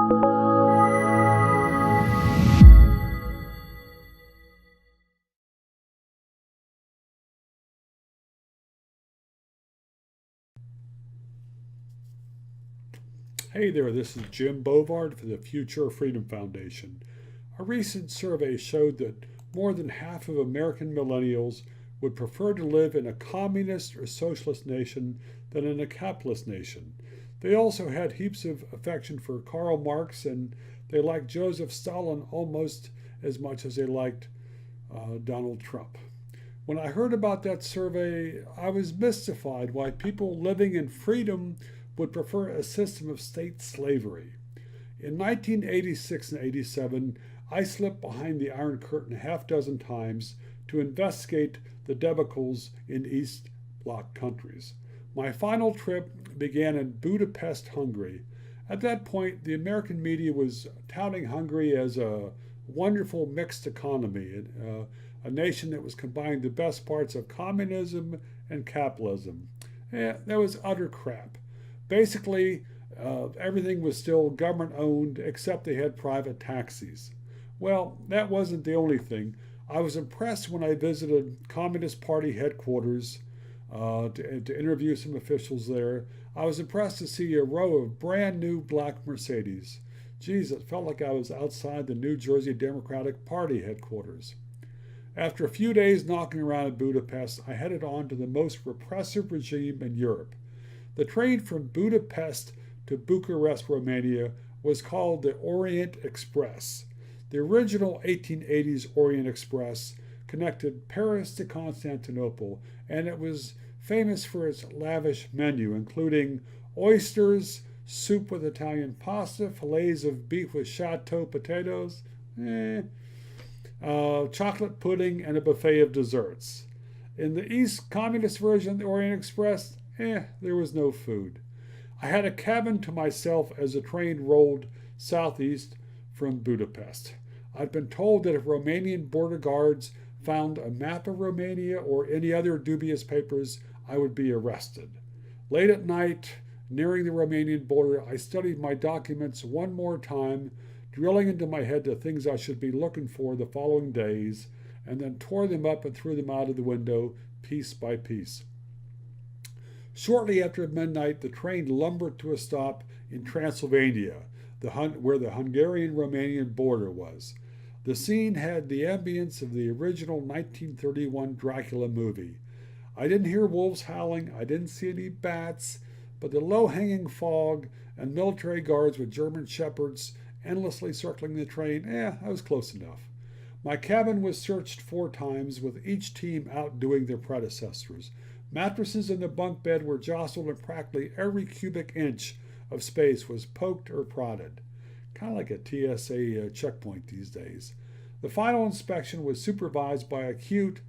Hey there, this is Jim Bovard for the Future Freedom Foundation. A recent survey showed that more than half of American millennials would prefer to live in a communist or socialist nation than in a capitalist nation. They also had heaps of affection for Karl Marx, and they liked Joseph Stalin almost as much as they liked Donald Trump. When I heard about that survey, I was mystified why people living in freedom would prefer a system of state slavery. In 1986 and 87, I slipped behind the Iron Curtain a half dozen times to investigate the debacles in East Bloc countries. My final trip began in Budapest, Hungary. At that point, the American media was touting Hungary as a wonderful mixed economy, a nation that was combining the best parts of communism and capitalism. That was utter crap. Basically, everything was still government owned except they had private taxis. Well, that wasn't the only thing. I was impressed when I visited Communist Party headquarters to interview some officials there. I was impressed to see a row of brand new black Mercedes. Geez, it felt like I was outside the New Jersey Democratic Party headquarters. After a few days knocking around in Budapest, I headed on to the most repressive regime in Europe. The train from Budapest to Bucharest, Romania was called the Orient Express. The original 1880s Orient Express connected Paris to Constantinople, and it was famous for its lavish menu, including oysters, soup with Italian pasta, fillets of beef with chateau potatoes, chocolate pudding, and a buffet of desserts. In the East Communist version of the Orient Express, there was no food. I had a cabin to myself as the train rolled southeast from Budapest. I'd been told that if Romanian border guards found a map of Romania or any other dubious papers, I would be arrested. Late at night, nearing the Romanian border, I studied my documents one more time, drilling into my head the things I should be looking for the following days, and then tore them up and threw them out of the window piece by piece. Shortly after midnight, the train lumbered to a stop in Transylvania, where the Hungarian-Romanian border was. The scene had the ambience of the original 1931 Dracula movie. I didn't hear wolves howling, I didn't see any bats, but the low-hanging fog and military guards with German shepherds endlessly circling the train, I was close enough. My cabin was searched 4 times, with each team outdoing their predecessors. Mattresses in the bunk bed were jostled, and practically every cubic inch of space was poked or prodded. Kind of like a TSA checkpoint these days. The final inspection was supervised by a cute,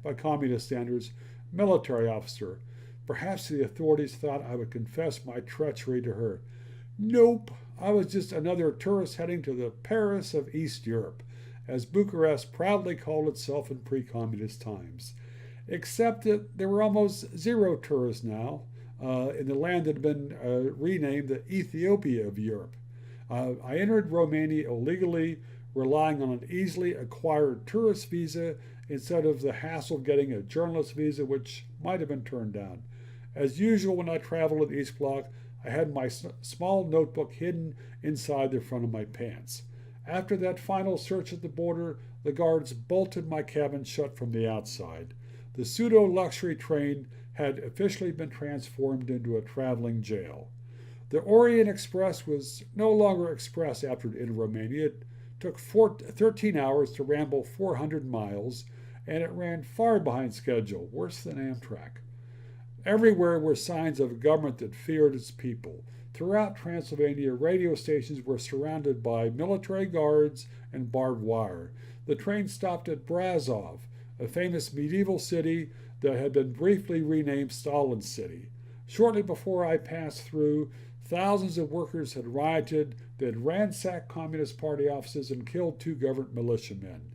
by communist standards, military officer. Perhaps the authorities thought I would confess my treachery to her. Nope, I was just another tourist heading to the Paris of East Europe, as Bucharest proudly called itself in pre-communist times. Except that there were almost zero tourists now in the land that had been renamed the Ethiopia of Europe. I entered Romania illegally, relying on an easily acquired tourist visa instead of the hassle of getting a journalist visa, which might have been turned down. As usual, when I traveled to the East Bloc, I had my small notebook hidden inside the front of my pants. After that final search at the border, the guards bolted my cabin shut from the outside. The pseudo-luxury train had officially been transformed into a traveling jail. The Orient Express was no longer express after it entered Romania. It took 13 hours to ramble 400 miles, and it ran far behind schedule, worse than Amtrak. Everywhere were signs of a government that feared its people. Throughout Transylvania, radio stations were surrounded by military guards and barbed wire. The train stopped at Brasov, a famous medieval city that had been briefly renamed Stalin City. Shortly before I passed through, thousands of workers had rioted, they had ransacked Communist Party offices and killed 2 government militiamen.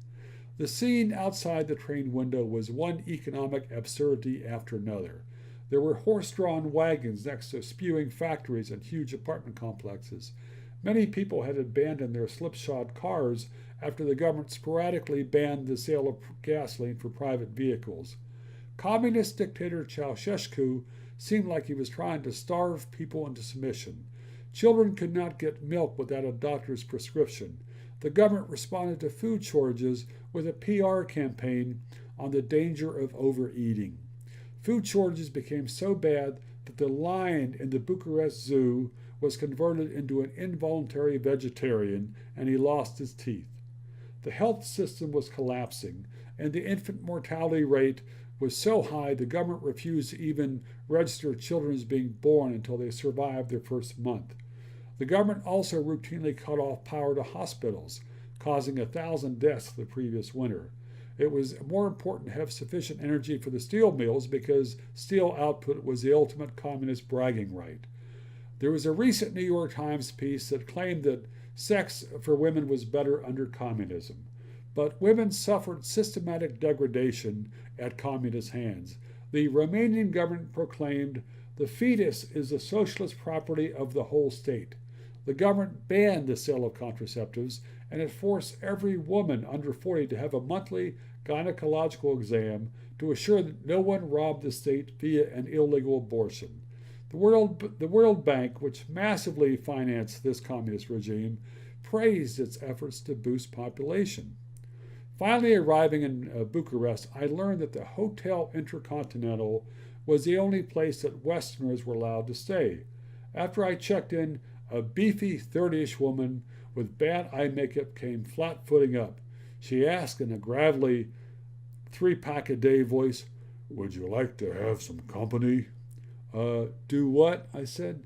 The scene outside the train window was one economic absurdity after another. There were horse-drawn wagons next to spewing factories and huge apartment complexes. Many people had abandoned their slipshod cars after the government sporadically banned the sale of gasoline for private vehicles. Communist dictator Ceausescu seemed like he was trying to starve people into submission. Children could not get milk without a doctor's prescription. The government responded to food shortages with a PR campaign on the danger of overeating. Food shortages became so bad that the lion in the Bucharest Zoo was converted into an involuntary vegetarian and he lost his teeth. The health system was collapsing, and the infant mortality rate was so high the government refused to even register children as being born until they survived their first month. The government also routinely cut off power to hospitals, causing 1,000 deaths the previous winter. It was more important to have sufficient energy for the steel mills because steel output was the ultimate communist bragging right. There was a recent New York Times piece that claimed that sex for women was better under communism. But women suffered systematic degradation at communist hands. The Romanian government proclaimed the fetus is the socialist property of the whole state. The government banned the sale of contraceptives and it forced every woman under 40 to have a monthly gynecological exam to assure that no one robbed the state via an illegal abortion. The World Bank, which massively financed this communist regime, praised its efforts to boost population. Finally arriving in Bucharest, I learned that the Hotel Intercontinental was the only place that Westerners were allowed to stay. After I checked in, a beefy 30-ish woman with bad eye makeup came flat-footing up. She asked in a gravelly 3-pack-a-day voice, "Would you like to have some company?" Do what? I said.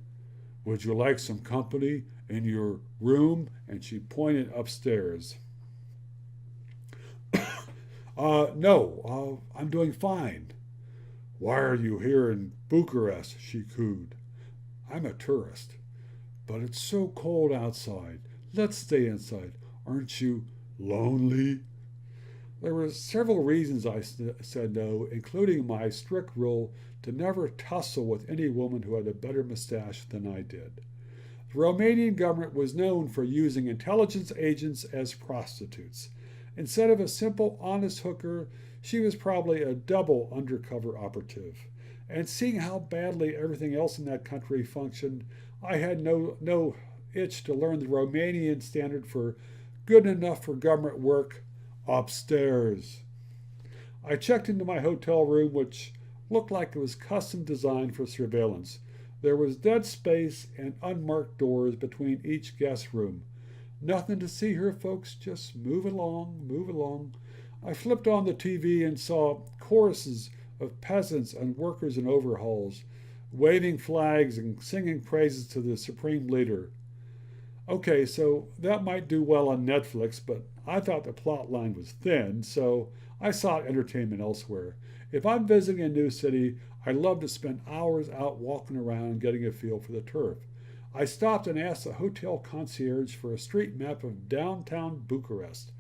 "Would you like some company in your room?" And she pointed upstairs. No, I'm doing fine." "Why are you here in Bucharest?" she cooed. "I'm a tourist." "But it's so cold outside. Let's stay inside. Aren't you lonely?" There were several reasons I said no, including my strict rule to never tussle with any woman who had a better mustache than I did. The Romanian government was known for using intelligence agents as prostitutes. Instead of a simple, honest hooker, she was probably a double undercover operative. And seeing how badly everything else in that country functioned, I had no itch to learn the Romanian standard for good enough for government work: upstairs. I checked into my hotel room, which looked like it was custom designed for surveillance. There was dead space and unmarked doors between each guest room. Nothing to see here, folks. Just move along, move along. I flipped on the TV and saw choruses of peasants and workers in overalls, waving flags and singing praises to the supreme leader. Okay, so that might do well on Netflix, but I thought the plot line was thin, so I sought entertainment elsewhere. If I'm visiting a new city, I love to spend hours out walking around getting a feel for the turf. I stopped and asked the hotel concierge for a street map of downtown Bucharest.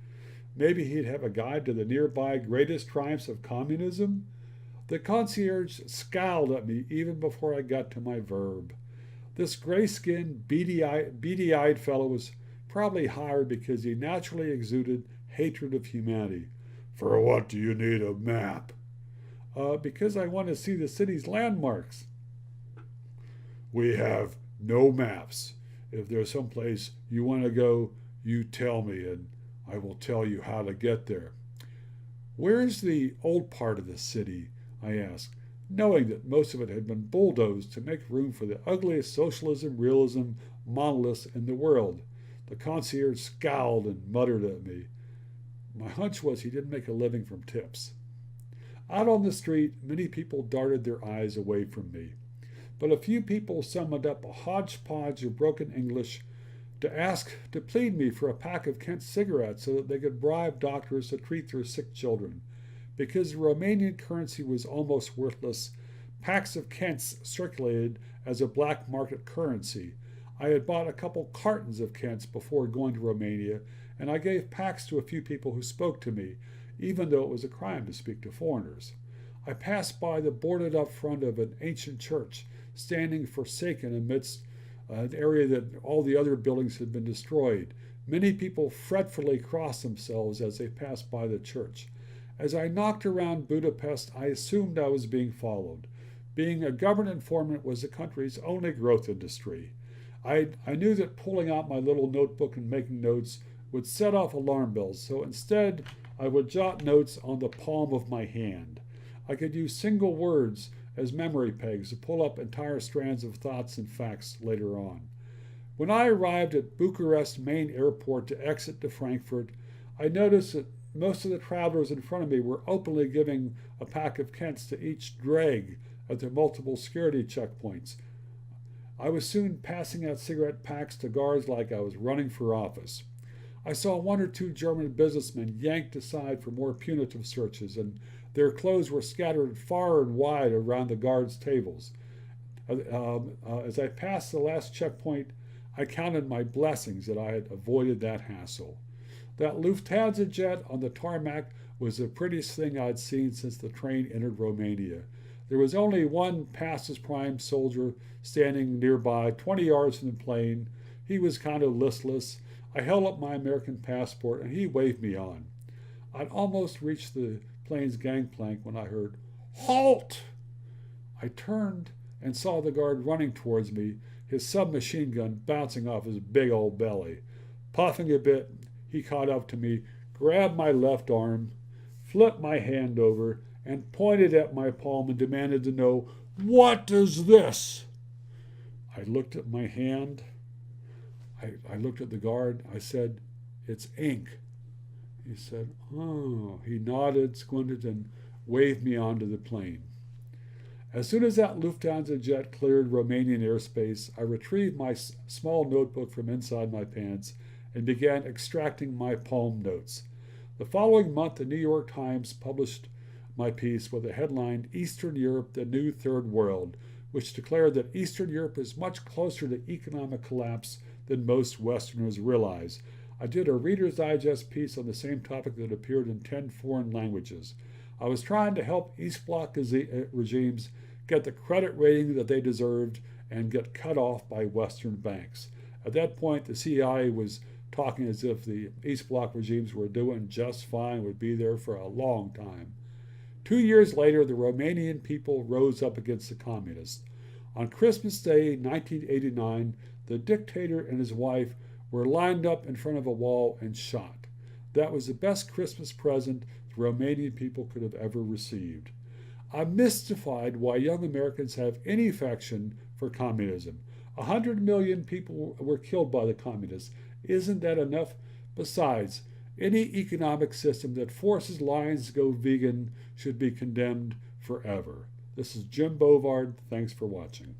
Maybe he'd have a guide to the nearby greatest triumphs of communism? The concierge scowled at me even before I got to my verb. This gray-skinned, beady-eyed fellow was probably hired because he naturally exuded hatred of humanity. "For what do you need a map?" Because I want to see the city's landmarks." "We have no maps. If there's some place you want to go, you tell me and I will tell you how to get there." "Where's the old part of the city?" I asked, knowing that most of it had been bulldozed to make room for the ugliest socialism realism monoliths in the world. The concierge scowled and muttered at me. My hunch was he didn't make a living from tips. Out on the street, many people darted their eyes away from me, but a few people summoned up a hodgepodge of broken English to plead me for a pack of Kent cigarettes so that they could bribe doctors to treat their sick children. Because the Romanian currency was almost worthless, packs of Kents circulated as a black market currency. I had bought a couple cartons of Kents before going to Romania, and I gave packs to a few people who spoke to me, even though it was a crime to speak to foreigners. I passed by the boarded up front of an ancient church, standing forsaken amidst an area that all the other buildings had been destroyed. Many people fretfully crossed themselves as they passed by the church. As I knocked around Budapest, I assumed I was being followed. Being a government informant was the country's only growth industry. I knew that pulling out my little notebook and making notes would set off alarm bells, so instead I would jot notes on the palm of my hand. I could use single words as memory pegs to pull up entire strands of thoughts and facts later on. When I arrived at Bucharest main airport to exit to Frankfurt, I noticed that most of the travelers in front of me were openly giving a pack of Kents to each drag at their multiple security checkpoints. I was soon passing out cigarette packs to guards like I was running for office. I saw one or two German businessmen yanked aside for more punitive searches, and their clothes were scattered far and wide around the guards' tables. As I passed the last checkpoint, I counted my blessings that I had avoided that hassle. That Lufthansa jet on the tarmac was the prettiest thing I'd seen since the train entered Romania. There was only one Passus Prime soldier standing nearby, 20 yards from the plane. He was kind of listless. I held up my American passport and he waved me on. I'd almost reached the plane's gangplank when I heard, "Halt!" I turned and saw the guard running towards me, his submachine gun bouncing off his big old belly. Puffing a bit, he caught up to me, grabbed my left arm, flipped my hand over, and pointed at my palm and demanded to know, "What is this?" I looked at my hand. I looked at the guard. I said, "It's ink." He said, "Oh." He nodded, squinted, and waved me onto the plane. As soon as that Lufthansa jet cleared Romanian airspace, I retrieved my small notebook from inside my pants and began extracting my palm notes. The following month, the New York Times published my piece with the headline, "Eastern Europe, the New Third World," which declared that Eastern Europe is much closer to economic collapse than most Westerners realize. I did a Reader's Digest piece on the same topic that appeared in 10 foreign languages. I was trying to help East Bloc regimes get the credit rating that they deserved and get cut off by Western banks. At that point, the CIA was talking as if the East Bloc regimes were doing just fine, would be there for a long time. 2 years later, the Romanian people rose up against the communists. On Christmas Day, 1989, the dictator and his wife were lined up in front of a wall and shot. That was the best Christmas present the Romanian people could have ever received. I'm mystified why young Americans have any affection for communism. 100 million people were killed by the communists. Isn't that enough? Besides, any economic system that forces lions to go vegan should be condemned forever. This is Jim Bovard. Thanks for watching.